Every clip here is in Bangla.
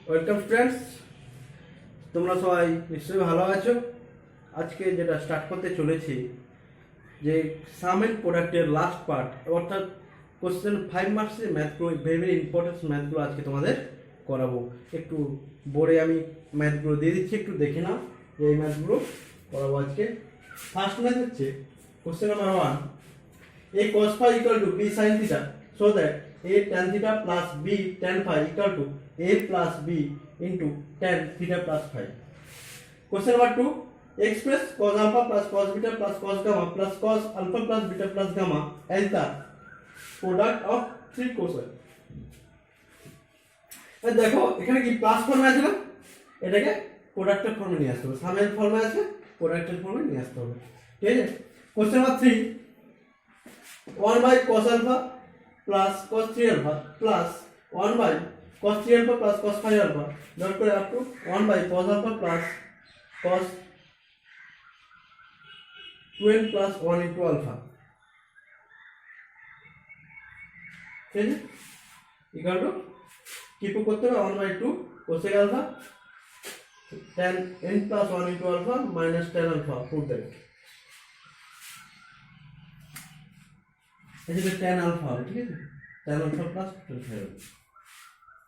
ওয়েলকাম স্টুডেন্টস, তোমরা সবাই নিশ্চয়ই ভালো আছো। আজকে যেটা স্টার্ট করতে চলেছি যে সাম এন্ড প্রোডাক্টের লাস্ট পার্ট, অর্থাৎ কোশ্চেন 5 মার্কসের ম্যাথগুলো, ভেরি ভেরি ইম্পর্টেন্ট ম্যাথগুলো আজকে তোমাদের করাবো। একটু বোর্ডে আমি ম্যাথগুলো দিয়ে দিচ্ছি, একটু দেখে নাও যে এই ম্যাথগুলো করাবো আজকে। ফার্স্ট ম্যাথ হচ্ছে question number 1, a cos phi equal to b sin theta, so that a tan theta plus b tan phi equal to a plus b into tan theta plus phi. Question number 2, express cos alpha plus cos beta plus cos gamma plus cos alpha plus beta plus gamma as the product of three cosine. দেখো এখানে কি প্লাস ফর্মে আছে না, এটাকে প্রোডাক্টের ফর্মে নিয়ে আসতে হবে। সামের ফর্মে আছে, প্রোডাক্টের ফর্মে নিয়ে আসতে হবে। ঠিক আছে। Question number 3, 1 by cos alpha plus cos 3 alpha plus 1 by cos 3 alpha plus cos 5 alpha dot করে up to 1 by cos alpha plus cos 2n plus 1 into alpha, ঠিক আছে, equal to কি করতে হবে 1 by 2 cosec alpha tan n plus 1 into alpha minus tan alpha, put that. এটা tan alpha হবে, ঠিক আছে, tan alpha plus tan phi হবে,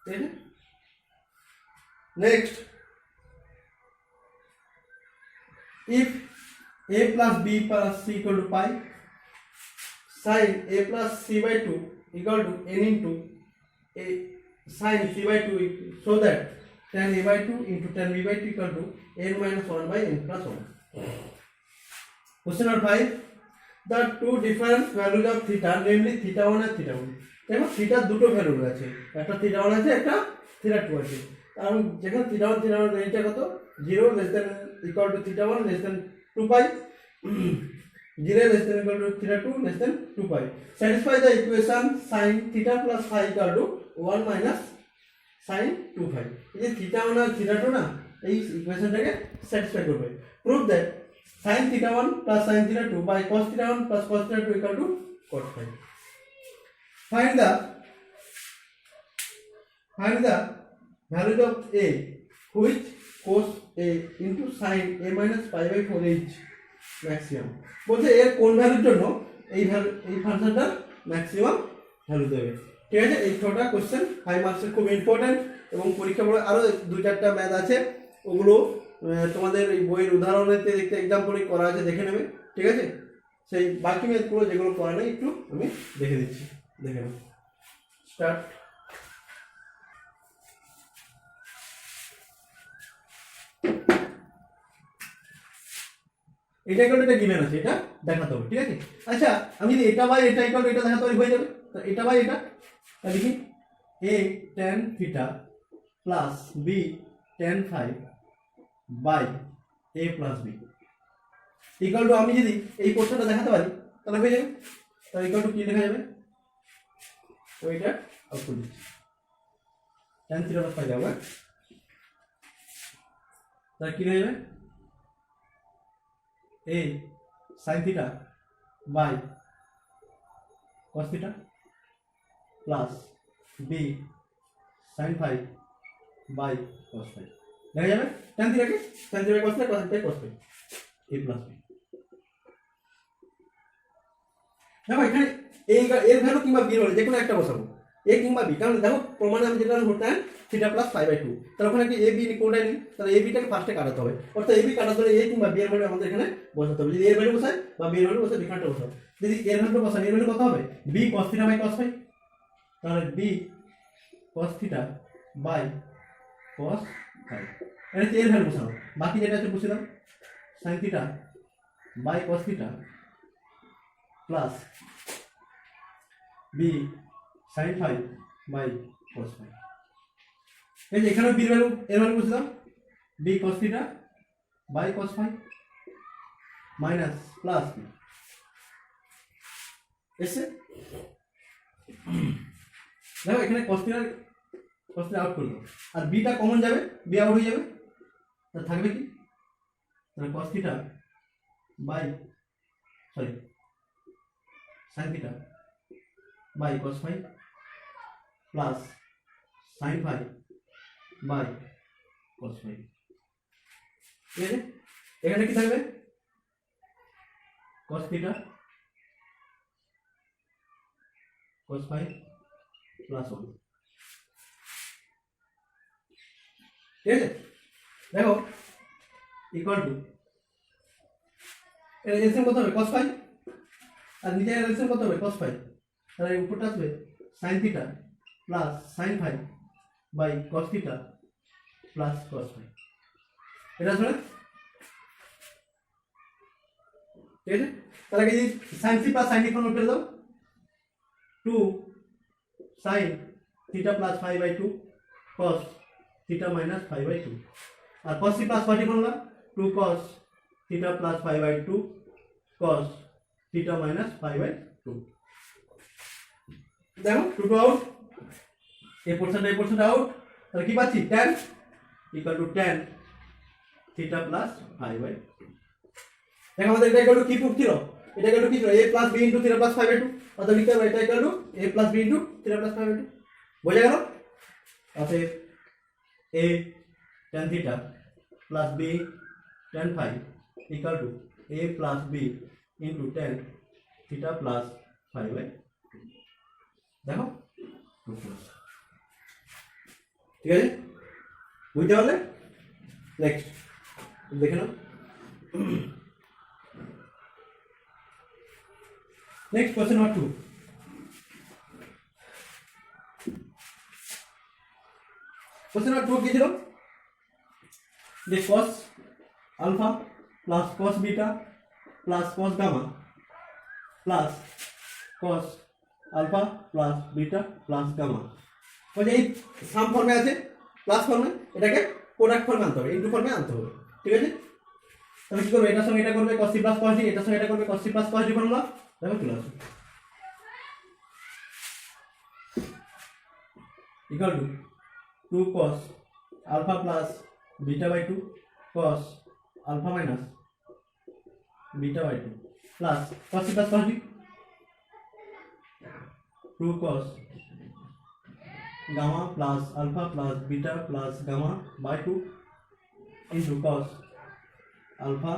ঠিক আছে। Next, if a plus b plus c equal to pi, sin a plus c by 2 equal to n into a sin c by 2, so that tan a by 2 into tan b by 2 equal to n minus 1 by n plus 1. Question number 5, the two different values of theta, namely theta 1 and theta 2. দেখো থিটা দুটো ভ্যালু আছে, একটা থিটা 1 আছে, একটা থিটা 2 আছে। কারণ যেখানে থিটা 1 থিটা 1 রেঞ্জটা কত, 0 less than equal to theta 1 less than 2 pi, 0 less than equal to theta 2 less than 2 pi. Satisfy the equation sin theta plus phi equal to 1 minus sin 2 phi. এই যে থিটা 1 আর থিটা 2 না, এই ইকুয়েশনটাকে স্যাটিসফাই করবে। Prove that sin theta 1 plus sin theta 2 by cos theta 1 plus cos theta 2 equal to cos phi. Find the value of a which cos a into sin a minus pi by 4 is maximum. বলছে এর কোন ভ্যালুর জন্য এই ফাংশনটার ম্যাক্সিমাম ভ্যালু দেবে। ঠিক আছে, এই ছটা কোশ্চেন 5 মার্কসের খুব ইম্পর্টেন্ট, এবং পরীক্ষা পড়ে আরো 2-4টা ম্যাথ আছে, ওগুলো তোমাদের এই বইয়ের উদাহরণেতে দেখতে এক্সাম্পলই করা আছে, দেখে নেবে। ঠিক আছে, সেই বাকি ম্যাথগুলো যেগুলো করা নেই একটু আমি দেখে দিচ্ছি, দেখে নেব। স্টার্ট। এটা ইকুয়াল টু এটা গিভেন আছে, এটা দেখাতে হবে। ঠিক আছে, আচ্ছা আমি যদি এটা বাই এটা ইকুয়াল টু এটা দেখাতে হয়ে যাবে, তো এটা বাই এটা তাহলে কি a tan theta plus b tan phi by a plus b equal to, আমি যদি এই কোশ্চেনটা দেখাতে পারি তাহলে হয়ে যাবে। তাহলে ইকুয়াল টু কি লেখা যাবে, ওইটা আউটপুট দিচ্ছি tan theta plus phi যাবে, তাহলে কি হয়ে যাবে a sin theta by cos theta plus b sin phi by cos phi, দেখা যাবে tan theta K tan theta cos theta cos theta cos phi a plus b। দেখো এখানে এর ভ্যালু কিংবা b হলে যে কোনো একটা বসাবো, a কিংবা b, কারণ দেখো প্রমাণে আমি যেটা হলো tan theta plus phi by 2, তাহলে ওখানে কি a b কোনটাই নেই, তাহলে a b টাকে ফার্স্টে কাটাতে হবে, অর্থাৎ a b কাটাতে হলে a কিংবা b এর ভ্যালু আমাদের এখানে বসাতে হবে। যদি a এর ভ্যালু বসাই বা b এর ভ্যালু বসাই, এখানটা বসাবো। যদি a এর ভ্যালু বসাই, এর ভ্যালু কত হবে b cos theta by cos phi, তাহলে b cos theta by cos phi, এটা হচ্ছে এর ভ্যালু বসানো। বাকি যেটা আছে বসে দাও, sin theta by cos theta plus b sin phi by cos phi। এই যে এখানে b এর ভ্যালু, এর ভ্যালু বসে দাও, b cos theta by cos phi minus plus b এসে দেখো এখানে cos theta আউট করে দাও, আর b টা কমন যাবে, b আউট হয়ে যাবে, তাহলে থাকবে কি, তাহলে cos theta by sin theta by cos phi plus sine phi by cos phi. ঠিক আছে, এখানে কি থাকবে cos theta cos phi plus 1। ঠিক আছে, দেখো ইকুয়াল টু এর এলসিএম কত হবে cos ফাই, আর নিচে এর এলসিএম কত হবে cos ফাই, তাহলে এই উপরটা আসবে sin theta plus sin phi by cos theta plus cos phi. এটা আসবে, ঠিক আছে। তাহলে কি sin theta plus sin theta formula পেয়ে দাও, 2 sin theta plus phi by 2 cos theta minus phi by 2, আর cos theta plus phi formula 2 cos theta plus phi by 2 cos theta minus phi by 2। দেখো 2 আউট, এই পোরশনটা আউট, তাহলে কি পাচ্ছি tan equal to tan theta plus phi by 2। দেখো আমাদের এটা ইকুয়াল টু কি প্রুফ ছিল, এটা ইকুয়াল টু কি ছিল a plus b into theta plus phi by 2, অর্থাৎ লিখতে হবে এটা equal to a plus b into theta plus phi by 2। বোঝা গেল? অতএব a tan theta plus b tan phi equal to a plus b into tan theta plus phi by 2। দেখো ঠিক আছে, বুঝতে পারলে? নেক্সট দেখে নাও, next question number 2। Question number 2 কি ছিল, যে cos alpha plus cos beta plus cos gamma plus cos alpha plus beta plus gamma, বলছে এই সাম ফর্মে আছে প্লাস ফর্মে, এটাকে প্রোডাক্ট ফর্মে আনতে হবে, ইনটু ফর্মে আনতে হবে। ঠিক আছে, তাহলে কি করবে, এটার সঙ্গে এটা করবে cos c plus cos d, এটার সঙ্গে এটা করবে cos c plus cos d formula. দেখো চলে আসবে equal to 2 cos alpha plus beta by 2 cos alpha minus beta by 2 plus cos c plus cos d 2 cos gamma plus alpha plus beta plus gamma by 2 into cos alpha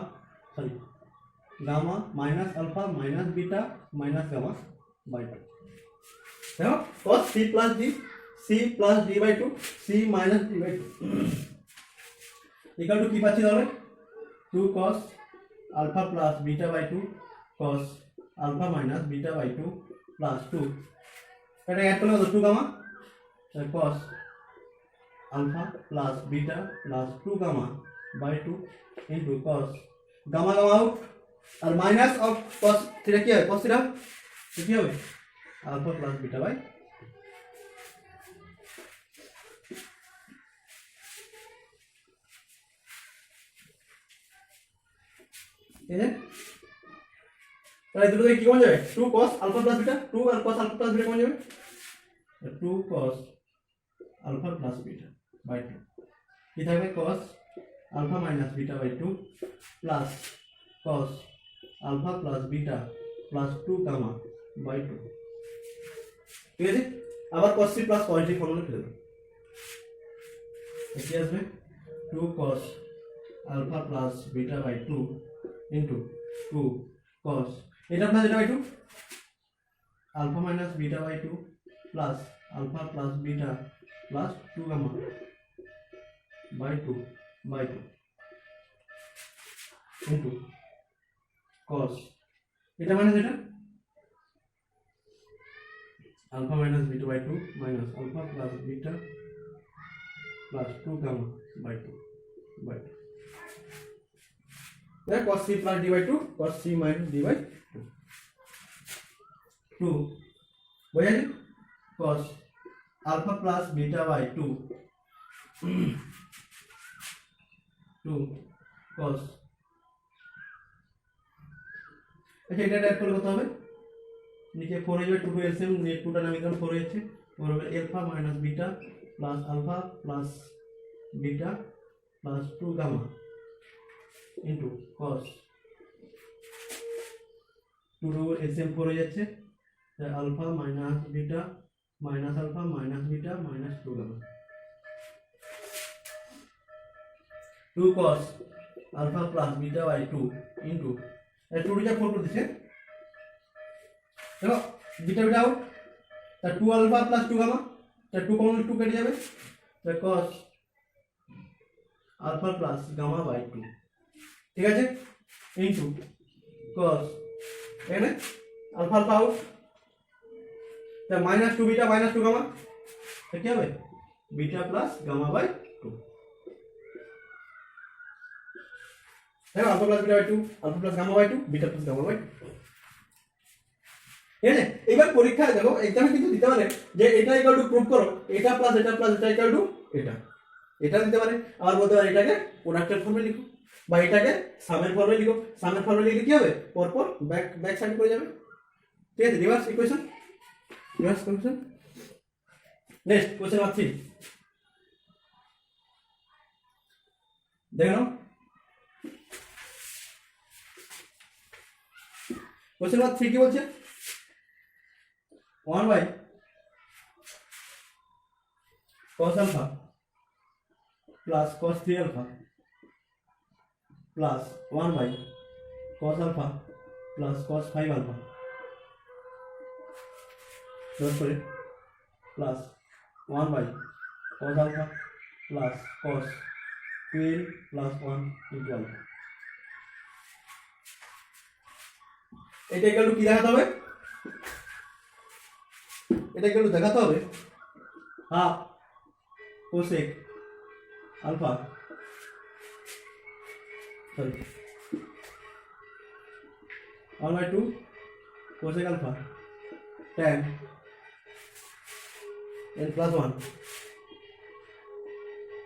gamma minus alpha minus beta minus gamma by 2। देखो cos c plus d by 2 c minus d by 2 equal to কি পাচ্ছি তাহলে 2 cos alpha plus beta by 2 cos alpha minus beta by 2 plus 2, এটা অ্যাড করলে কত 2 gamma cos alpha plus beta plus 2 gamma by 2 into cos gamma out और minus of cos थीटा क्या है cos थीटा क्या है alpha plus beta by 2। ठीक है, তাহলে দুটো থেকে কি কমে যাবে 2 cos alpha plus beta, 2 আর cos alpha plus beta কমে যাবে 2 cos alpha plus beta by 2 কি থাকবে cos alpha minus beta by 2 plus cos alpha plus beta plus 2 gamma by 2। ঠিক আছে, আবার cos c plus cos d formula ফেলে দাও, কি আসবে 2 cos alpha plus beta by 2 into 2 cos এটা প্লাস এটা by 2 alpha minus beta by 2 plus alpha plus beta plus 2 gamma by 2 into cos এটা মানে যেটা alpha minus beta by 2 minus alpha plus beta plus 2 gamma by 2 there cos c plus d by 2 cos c minus d by 2 বোঝা গেল cos alpha plus beta by 2 cos अच्छा এটা অ্যাড করলে কত হবে নিচে 4 হয়ে যাবে 2 টু এলসিএম নেট 2 টা নামিয়ে 4 হচ্ছে ওর হবে alpha minus beta plus alpha plus beta plus 2 gamma into cos 2 to LCM 4 হয়ে যাচ্ছে alpha minus beta minus alpha minus beta minus 2 gamma 2 cos alpha plus beta by 2 into 2 डिजा 4 कर दिसे देखो बीटा बीटा आउट ता 2 अल्फा प्लस 2 गामा ता 2 कॉमन 2 কেটে যাবে তা cos alpha plus gamma by 2 ঠিক আছে ইনটু cos এখানে अल्फा अल्फा आउट তা माइनस 2 बीटा माइनस 2 गामा তা কি হবে बीटा प्लस गामा बाई 2 দেখো alpha plus beta by 2 alpha plus gamma by 2 beta plus gamma by 2 ঠিক আছে এবার পরীক্ষায় দেখো এক্সামে কিন্তু দিতে পারে যে এটা ইকুয়াল টু প্রুফ করো এটা প্লাস এটা ইকুয়াল টু এটা দিতে পারে আর বলতে পারে এটাকে প্রোডাক্টের ফর্মে লিখো বা এটাকে সামের ফর্মে লিখো সামের ফর্মে লিখলে কি হবে পরপর ব্যাক সাইড করে যাবে ঠিক আছে reverse equation next question number 3 দেখো কোশ্চেন নাম্বার 3 কি বলছে 1 by cos alpha plus cos 3 alpha plus 1 by cos alpha plus cos 5 alpha sorry plus 1 by cos alpha plus cos 12 plus 1 into alpha এটা ইকুয়াল টু কি দেখাতে হবে এটা একটু দেখাতে হবে half cosec alpha sorry 1/2 cosec alpha tan n plus 1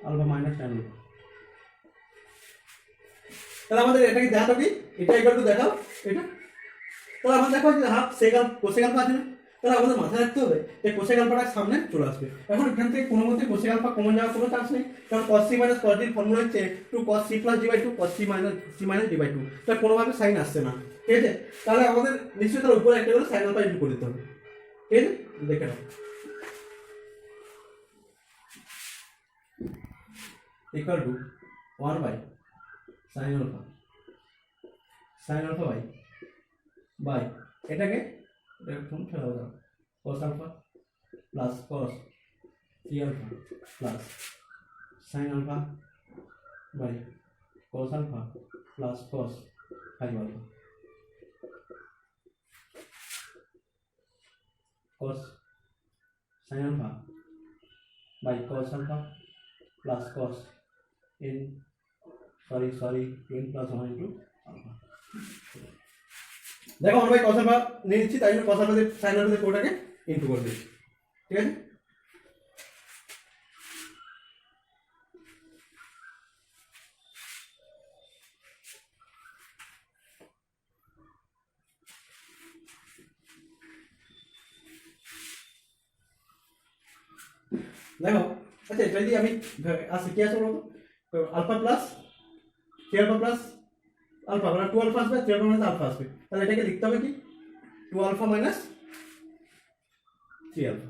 alpha minus tan তাহলে আমাদের এটাকে দেখাতো কি এটা ইকুয়াল টু দেখাও এটা তাহলে আমাদের দেখো যে হাফ সেক কোসেক আলফা আছে না তাহলে আমাদের মাথায় রাখতে হবে যে কোসেক আলফাটা সামনে চলে আসবে এখন এখান থেকে কোনো মতে কোসেক আলফা কমন যাওয়ার কোনো চান্স নেই কারণ cos c minus cos d এর ফর্মুলা হচ্ছে 2 cos c plus d by 2 cos c minus d by 2 তাহলে কোনোভাবে সাইন আসছে না ঠিক আছে তাহলে আমাদের নিশ্চয়ই তার উপরে একটা করে সাইন আলফা ইনটু করে দিতে হবে ঠিক আছে দেখে নাও equal to 1 by sin alpha by এটাকে এরকম ফেলা দাও cos alpha plus cos 3 alpha plus sin alpha by cos alpha plus cos 5 alpha cos sin alpha by cos alpha plus cos n plus 1 into alpha देखो हम भाई cos alpha নিয়ে নিচ্ছি তাই জন্য cos alpha দিয়ে sin alpha দিয়ে পুরোটাকে ইনটু করে দিচ্ছি ঠিক আছে দেখো আচ্ছা এটা যদি আমি আসে কি আছে বলতো alpha plus 3 alpha plus alpha মানে 2 আলফা আসবে 3 আলফা মাইনাস আলফা আসবে তাহলে এটাকে লিখতে হবে কি 2 আলফা মাইনাস 3 আলফা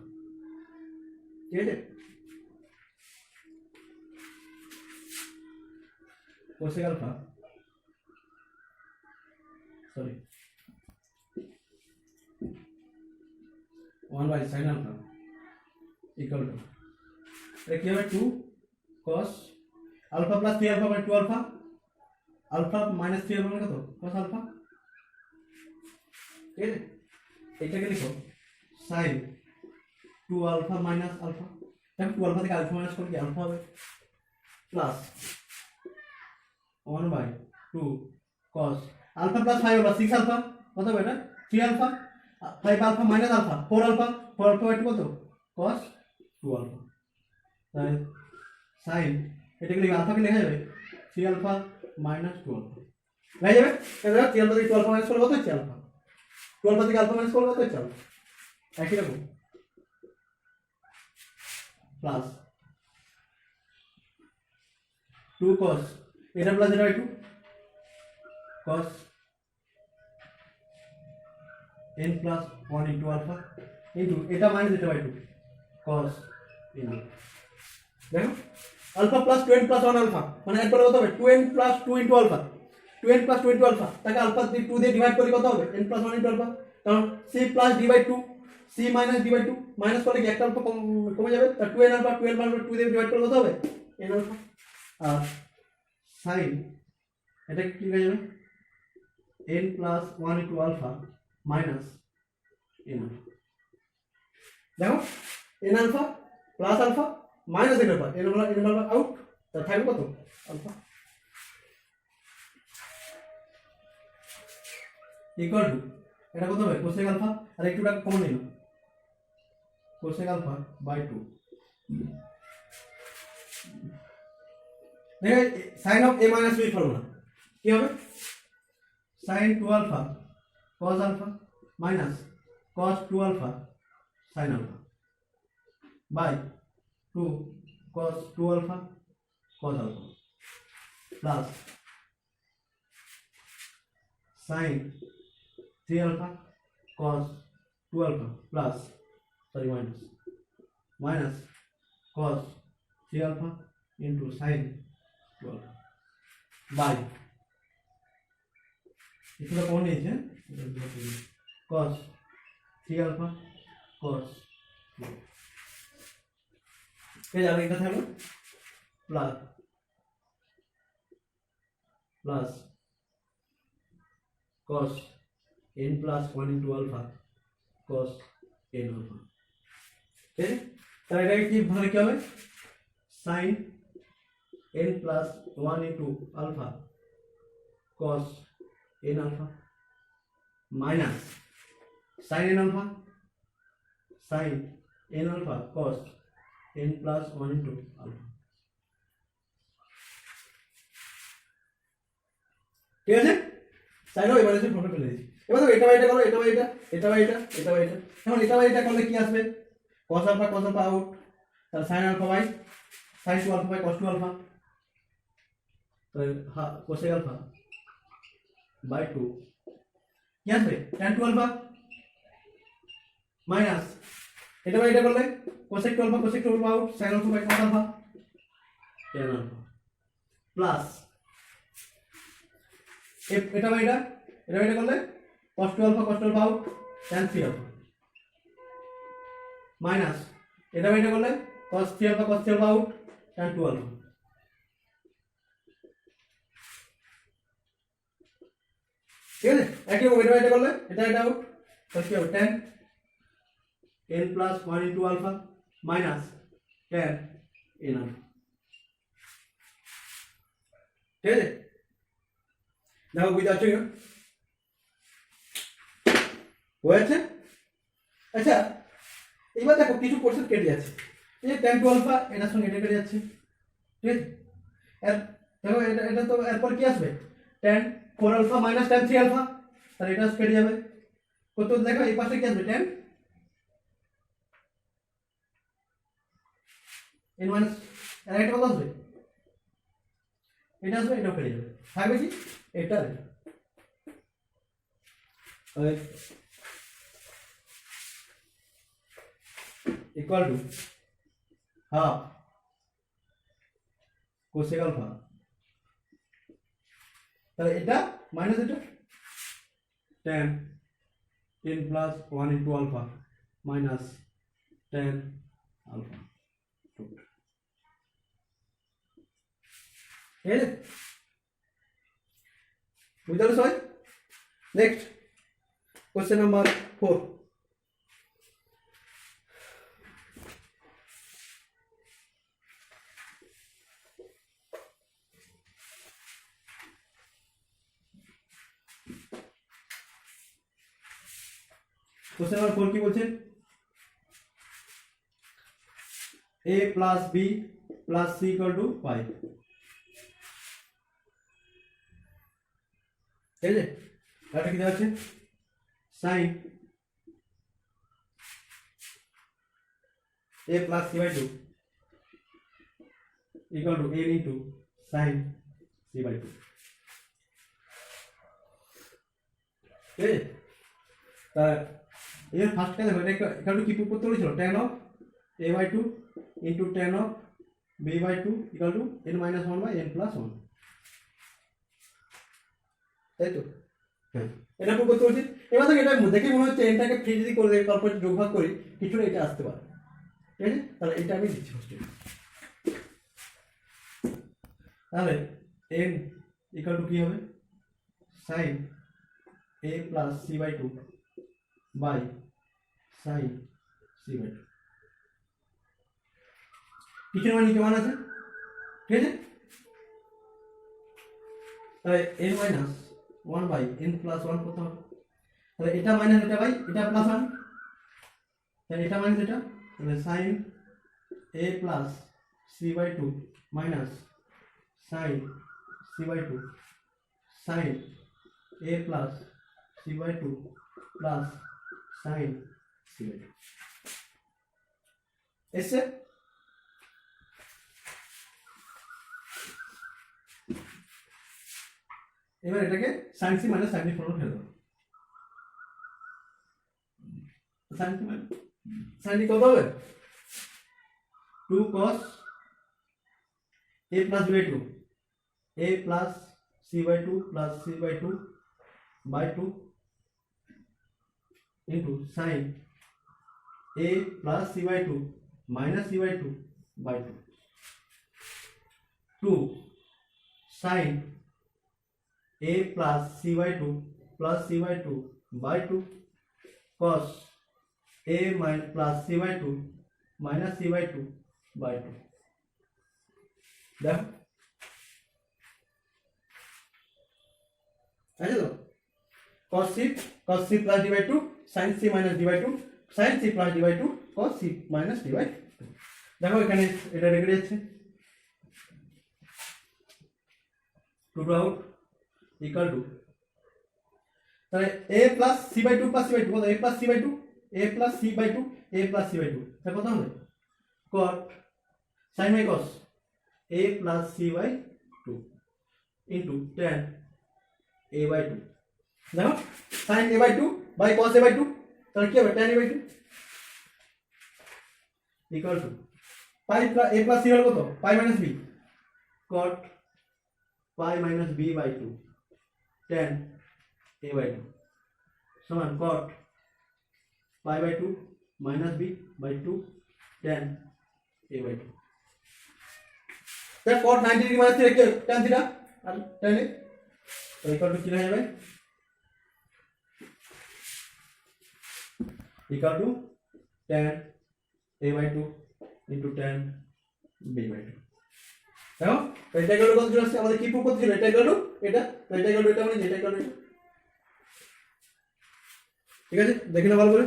ঠিক আছে cosec alpha sorry 1 by sin alpha equal to এটা কি হবে 2 cos alpha plus 3 alpha by 2 alpha alpha minus 3 alpha মানে কত cos alpha ঠিক আছে এটাকে লিখো sin 2 alpha minus alpha দেখো 2 alpha থেকে alpha minus করলে কি alpha হবে plus 1 by 2 cos alpha plus 5 alpha 6 alpha কত হবে এটা 3 alpha 5 alpha minus alpha 4 alpha by 2 কত cos 2 alpha তাই sin এটাকে লিখে আলফাকে লেখা যাবে 3 alpha minus 2 alpha লেখা যাবে তাহলে 3 alpha থেকে 2 alpha minus করলে কত হচ্ছে alpha 2 alpha থেকে alpha minus করলে কত হচ্ছে alpha একই রকম প্লাস 2 cos এটা প্লাস এটা by 2 cos n plus 1 into alpha into এটা minus এটা বাই 2 cos n দেখো alpha plus 2n plus 1 alpha মানে এরপরে কত হবে 2n plus 2 into alpha 2n plus 2 into alpha তাকে আলফা দিয়ে 2 দিয়ে ডিভাইড করে কত হবে n প্লাস 1 ইনটু আলফা কারণ c plus d by 2 c minus d by 2 minus করলে কি একটা আলফা কমে যাবে তার 2n আলফা 2n প্লাস 2 দিয়ে ডিভাইড করলে কত হবে n আলফা আর sin এটা কি হয়ে যাবে n plus 1 into alpha minus n alpha দেখো n alpha plus alpha minus n alpha n alpha out তার থাকবে কত আলফা ইকুয়াল টু এটা কত হবে কোসেক আলফা আর একটুটা কমন নিল কোসেক আলফা বাই 2 দেখো sin of a minus b formula কি হবে sin 2 alpha cos alpha minus cos 2 alpha sin alpha by 2 cos 2 alpha cos alpha plus sin 3 alpha cos 2 alpha plus minus cos 3 alpha into sin 2 alpha by इसका कौन है cos 3 alpha cos 2 क्या जाएगा इधर था plus cos n plus 1 into alpha cos n alpha ठीक है तो এটা কি ভাবে কি হবে sin n plus 1 into alpha cos n alpha minus sin n alpha cos n plus 1 into alpha ঠিক আছে সাইন ও এবারে ফর্মে ফেলে দিয়েছি এবার তো এটা বাই এটা করো এটা বাই এটা এটা বাই এটা এটা বাই এটা এখন এটা বাই এটা করলে কি আসবে cos আলফা আউট তাহলে sin alpha by sin 2 alpha by cos 2 alpha তাহলে cosec আলফা বাই 2 কি আসবে tan 2 আলফা মাইনাস এটা বাই এটা করলে cosec 2 alpha out sin alpha by cos alpha tan alpha plus এটা বাই এটা করলে cos 2 alpha out tan 3 alpha minus এটা বাই এটা করলে cos 3 alpha out tan 2 alpha ঠিক আছে একই এটা বাই এটা করলে এটা আউট তাহলে কি হবে tan n plus 1 into alpha minus tan n alpha ঠিক আছে দেখো বুঝতে পারছো কি হয়েছে আচ্ছা এবার দেখো কিছু কোশ্চেন কেটে যাচ্ছে এই যে tan 2 আলফা এটার সঙ্গে এটা কেটে যাচ্ছে ঠিক আছে এর দেখো এটা তো এরপর কি আসবে tan 4 alpha minus tan 3 alpha তাহলে এটা কেটে যাবে কত দেখো এই পাশে কি আসবে tan n মাইনাস এর একটা কত আসবে এটা আসবে এটাও কেটে যাবে থাকবে কি এটা equal to half cosec alpha তাহলে এটা মাইনাস এটা tan n plus 1 into alpha minus tan alpha ঠিক আছে বুঝতে পারছো সবাই next question number 4 question number 4 की बोलছেন a plus b plus c equal to 5 ঠিক আছে এটা কি দেওয়া আছে sin a plus c by 2 equal to a into sin c by 2 ঠিক আছে তা এর ফার্স্ট টা দেখো এটা একটু কি প্রুফ করতে বলেছিল tan of a by 2 into tan of b by 2 equal to n minus 1 by n plus 1, তাই তো? হ্যাঁ, এটা প্রুভ করতে বলছি। এবার দেখো এটা দেখে মনে হচ্ছে এনটাকে ফ্রি যদি করে দেয় তারপর যোগভাগ করি কিছুটা এটা আসতে পারে, ঠিক আছে? তাহলে এটা আমি দিচ্ছি ফার্স্টে। তাহলে n ইকুয়াল টু কি হবে sin a plus c by 2 by sin c by 2, কিছু মানে নিচে মান আছে, ঠিক আছে? তাহলে n minus 1 by n plus 1 করতে হবে। তাহলে এটা মাইনাস এটা বাই এটা প্লাস 1, তাহলে এটা মাইনাস এটা, তাহলে sin a plus c by 2 minus sin c by 2 sin a plus c by 2 plus sin c by 2 এসে। এবার এটাকে sin c minus sin d ফর্মে ফেলে দেবো। sin c minus sin d কত হবে 2 cos a plus b by 2, a plus c by 2 plus c by 2 by 2 into sin a plus c by 2 minus c by 2 by 2, 2 sin a plus c by 2 plus c by 2 by 2 cos a minus plus c by 2 minus c by 2 by 2, দেখো আছে তো? cos c plus d by 2 sin c minus d by 2 sin c plus d by 2 cos c minus d by 2, দেখো এখানে এটা রেখে যাচ্ছে 2 আউট ইকুয়াল টু, তাহলে a plus c by 2 plus c by 2 কত? a plus c by 2 a plus c by 2 a plus c by 2, তাহলে কত হবে cot sin by cos a plus c by 2 into tan a by 2, দেখো sin a by 2 by cos a by 2, তাহলে কি হবে tan a by 2 equal to pi plus a plus c হলো কত pi minus b cot pi minus b by 2 tan a by 2 সমান cot pi by 2 minus b by 2 tan a by 2, তাহলে cot 90 ডিগ্রি মানে কি tan থিটা আর tan a, তো ইকুয়াল টু কি হয়ে যাবে equal to tan a by 2 into tan b by 2, দেখো এটা ইকুয়াল টু কত ছিল আসছে আমাদের কি প্রুফ করতে ছিল এটা ইকুয়াল টু এটা, তো এটা ইকুয়াল টু এটা মানে এটা ইকুয়াল টু এটা, ঠিক আছে? দেখি না ভালো করে।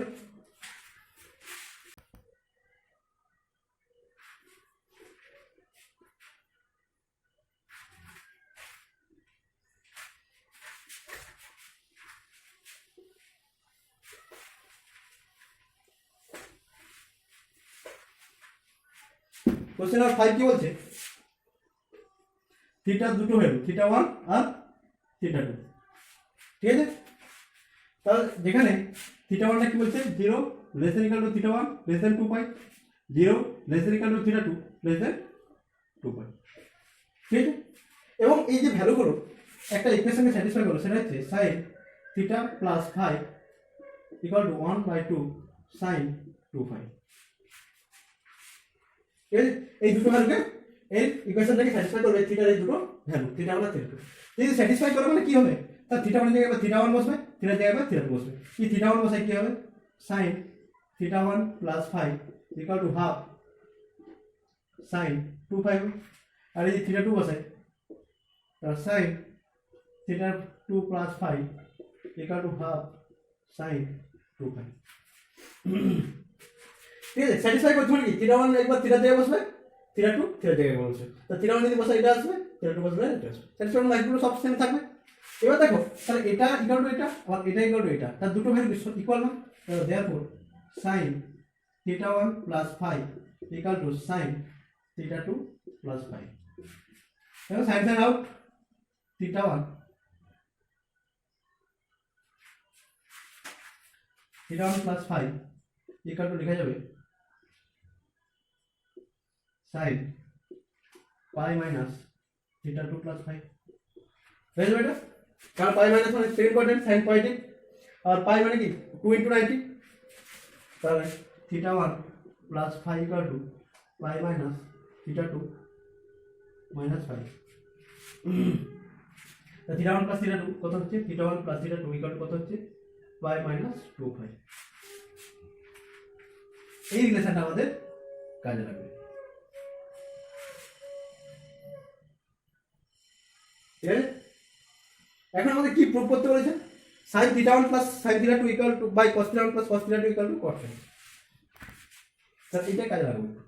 কোশ্চেন নাম্বার 5 কি বলছে থিটা দুটো ভ্যালু থিটা 1 আর থিটা 2, ঠিক আছে? তাহলে যেখানে থিটা 1 টা কি বলছে 0 less than equal to theta 1 less than 2 pi, 0 less than equal to theta 2 less than 2 পাই, ঠিক আছে? এবং এই যে ভ্যালুগুলো একটা ইকুয়েশনকে স্যাটিসফাই করো সেটা হচ্ছে sin theta plus phi equal to 1/2 sin 2 ফাই, এই দুটো ভ্যালুকে এই ইকুয়েশনটাকে স্যাটিসফাই করবে থিটার এই দুটো ভ্যালু থিটা 1 আর থিটা 2, যদি স্যাটিসফাই করে মানে কি হবে তার থিটা 1 এর জায়গায় থিটা 1 বসবে, থিটা এর জায়গায় থিটা 2 বসবে, কি থিটা 1 বসাই কি হবে sin theta 1 plus phi equal to half sin 2 phi, আর এই থিটা 2 বসাই তাহলে sin theta 2 plus phi equal to half sin 2 phi, ঠিক আছে? স্যাটিসফাই করতে হলে কি থিটা 1 একবার থিটা জায়গায় বসবে, থিটা 2 থিটা জায়গায় বসবে, তো থিটা 1 যদি বসে এটা আসবে, থিটা 2 বসবে এটা আসবে, স্যাটিসফাই লাইনগুলো সব সেম থাকবে। এবার দেখো তাহলে এটা ইকুয়াল টু এটা আর এটা ইকুয়াল টু এটা, তার দুটো ভ্যালু ইকুয়াল না, তাহলে therefore sin theta 1 plus phi equal to sin theta 2 plus phi, দেখো sine sine out theta 1 theta 1 plus phi equal to লেখা যাবে sin pi minus theta 2 plus phi বুঝলে বেটা কারণ pi minus মানে সেকেন্ড কোয়াড্রেন্ট sin পজিটিভ আর pi মানে কি 2 into 90 তাহলে theta 1 plus phi equal to pi minus theta 2 minus phi তো theta 1 plus theta 2 কত হচ্ছে theta 1 plus theta 2 equal to কত হচ্ছে pi minus 2 phi এই রিলেশনটা আমাদের কাজে লাগবে ঠিক আছে এখন আমাদের কি প্রুফ করতে বলেছে sin theta 1 plus sin theta 2 equal to by cos theta 1 plus cos theta 2 equal to cos phi sir এটা কাজে লাগবে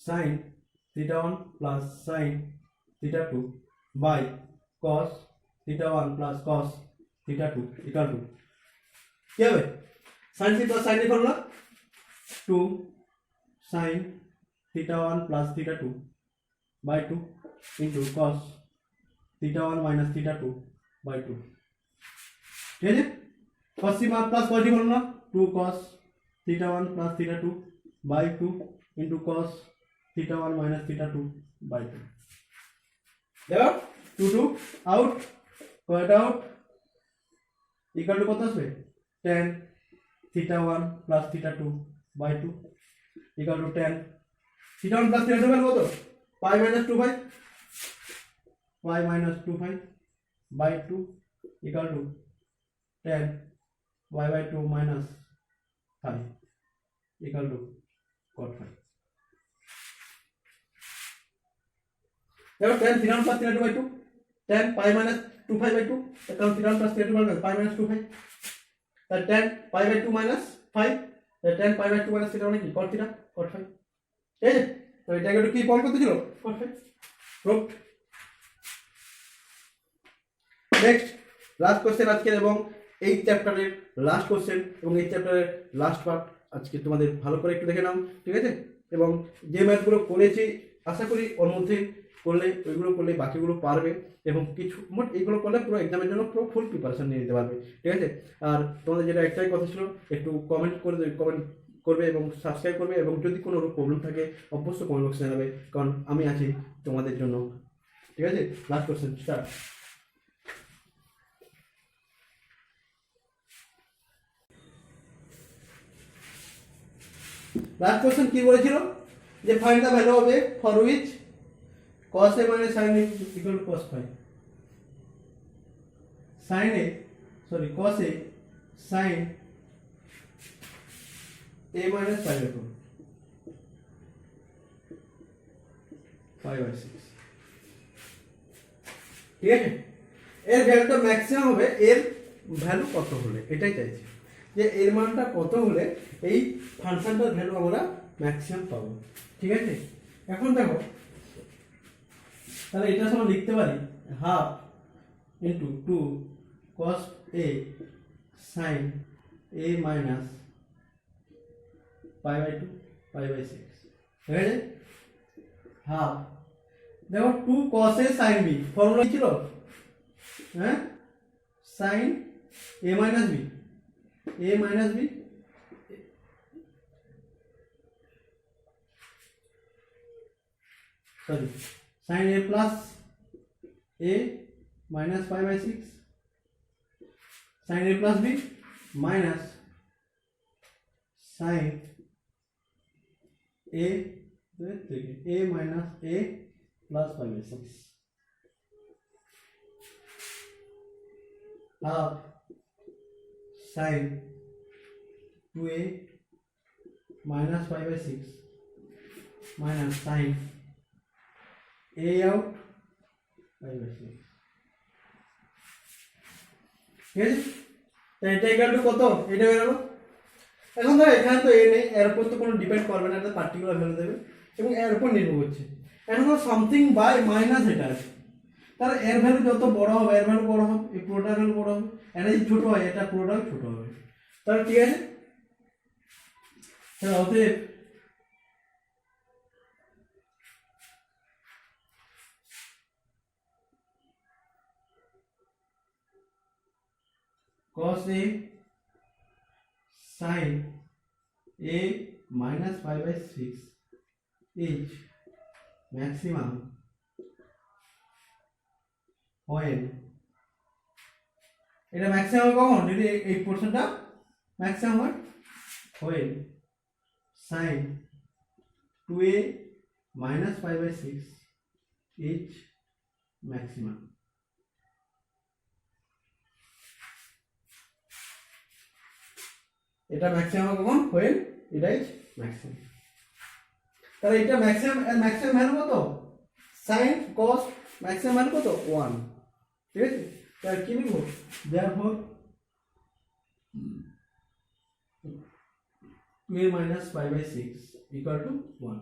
sin theta 1 plus sin theta 2 by cos theta 1 plus cos theta 2 equal to কি হবে sin theta plus sin এর formula 2 sin theta 1 plus theta 2 by 2 into cos theta 1 minus theta 2 by 2 ঠিক আছে cos plus positive formula 2 cos theta 1 plus theta 2 by 2 into cos theta 1 minus theta 2 by 2 দেখো 2 out কয়টা আউট equal to কত আসবে tan theta 1 plus theta 2 by 2 equal to tan theta 1 plus theta 2 কত pi minus 2 phi pi minus 2 phi by 2 equal to tan y by 2 minus phi equal to cot phi देखो tan theta 1 plus theta 2 by 2 tan pi minus 2 phi by 2 tan theta 1 plus theta 2 by pi minus 2 phi তাহলে tan pi by 2 minus phi tan pi by 2 minus theta মানে কি cot theta cot phi ঠিক আছে তো এটাকে একটু কি ফর্ম করতে ছিল cot phi proof next last question আজকে এবং এই চ্যাপ্টারের লাস্ট কোশ্চেন এবং এই চ্যাপ্টারের লাস্ট পার্ট আজকে তোমাদের ভালো করে একটু দেখে নাও ঠিক আছে এবং যে ম্যাথগুলো করেছি আশা করি ওর মধ্যে করলে ওইগুলো করলে বাকিগুলো পারবে এবং কিছু মোট এইগুলো করলে পুরো এক্সামের জন্য পুরো ফুল প্রিপারেশন নিয়ে নিতে পারবে ঠিক আছে আর তোমাদের যেটা একটাই কথা ছিল একটু কমেন্ট করবে এবং সাবস্ক্রাইব করবে এবং যদি কোনো প্রবলেম থাকে অবশ্যই কমেন্ট বক্সে জানাবে কারণ আমি আছি তোমাদের জন্য ঠিক আছে last question start last question কি বলেছিল যে find the value of A for which cos a minus sin a equal to cos phi cos a sin a minus phi by 2 pi by 6 ঠিক আছে এর ভ্যালুটা ম্যাক্সিমাম হবে এর ভ্যালু কত হলে এটাই চাইছি যে এর মানটা কত হলে এই ফাংশনটার ভ্যালু আমরা ম্যাক্সিমাম পাবো ঠিক আছে এখন দেখো তাহলে এটা আমরা লিখতে পারি half into 2 cos a sin a minus pi by 2 pi by 6 ঠিক আছে হাফ দেখো 2 cos a sin b formula ছিল হ্যাঁ sin a minus b sorry sin a plus a minus pi by 6 sin a plus b minus sin a minus a plus pi by 6 half sin 2a minus pi by 6 minus sin a out pi by 6 ঠিক আছে এটা ইকুয়াল টু কত এটা বেরোলো এখন ধর এখানে তো এ নেই এর উপর তো কোনো ডিপেন্ড করবে না একটা পার্টিকুলার ভ্যালু দেবে এবং এর উপর নির্ভর করছে এখন তো সামথিং বাই মাইনাস এটা আছে তাহলে এর ভ্যালু যত বড় হবে এর ভ্যালু বড় হবে এই পুরোটার ভ্যালু বড় হবে এটা যদি ছোট হয় এটা পুরোটাও ছোট হবে তাহলে ঠিক আছে তাহলে অতএব cos a sin a minus pi by 6 is maximum when এটা ম্যাক্সিমাম কখন যদি এই পোরশনটা ম্যাক্সিমাম হয় when sin 2a minus pi by 6 is maximum. এটা ম্যাক্সিমাম কখন when এটা ইজ ম্যাক্সিমাম। তাহলে এটা ম্যাক্সিমাম এর ম্যাক্সিমাম ভ্যালু কত sin cos ম্যাক্সিমাম ভ্যালু কত 1 ঠিক আছে। তাহলে কি লিখব therefore 2a minus pi by 6 equal to 1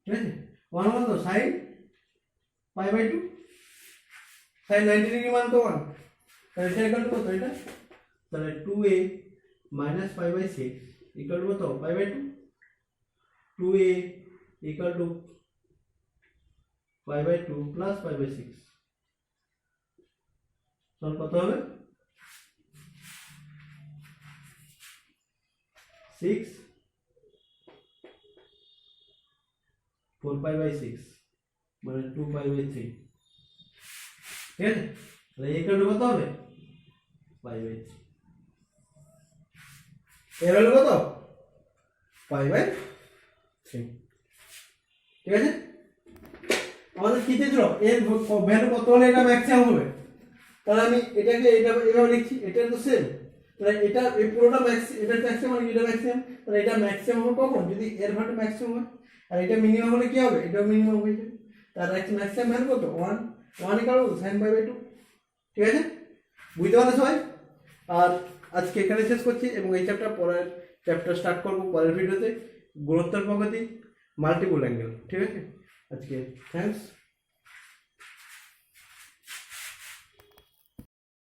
ঠিক আছে। 1 কত sin pi by 2 sin 90 degree মান তো 1 তাহলে এটা ইকুয়াল টু কত এটা তাহলে 2a minus pi by 6 equal to কত pi by 2 2a equal to pi by 2 plus pi by 6 সমান কত হবে 6 4 pi by 6 মানে 2 pi by 3 ঠিক আছে। তাহলে equal to কত হবে pi by 3 এর হলো কত pi by 3 ঠিক আছে। আমাদের কি দিয়েছিল এর ভ্যালু কত হলে এটা ম্যাক্সিমাম হবে তাহলে আমি এটাকে এটা এভাবে লিখছি এটা তো সেম তাহলে এটা এই পুরোটা এটা ম্যাক্সিমাম আর এটা ম্যাক্সিমাম তাহলে এটা ম্যাক্সিমাম হবে কখন যদি এর ভ্যালু ম্যাক্সিমাম হয় আর এটা মিনিমাম হলে কি হবে এটা মিনিমাম হয়ে যাবে তার ম্যাক্সিমাম ভ্যালু কত 1 1 equal to sin pi by 2 ঠিক আছে বুঝতে পারলে সবাই। আর আজকে এখানে শেষ করছি এবং এই পরের চ্যাপ্টার স্টার্ট করব পরের ভিডিওতে গুণোত্তর প্রগতি মাল্টিপল অ্যাঙ্গেল ঠিক আছে। আজকে থ্যাঙ্কস।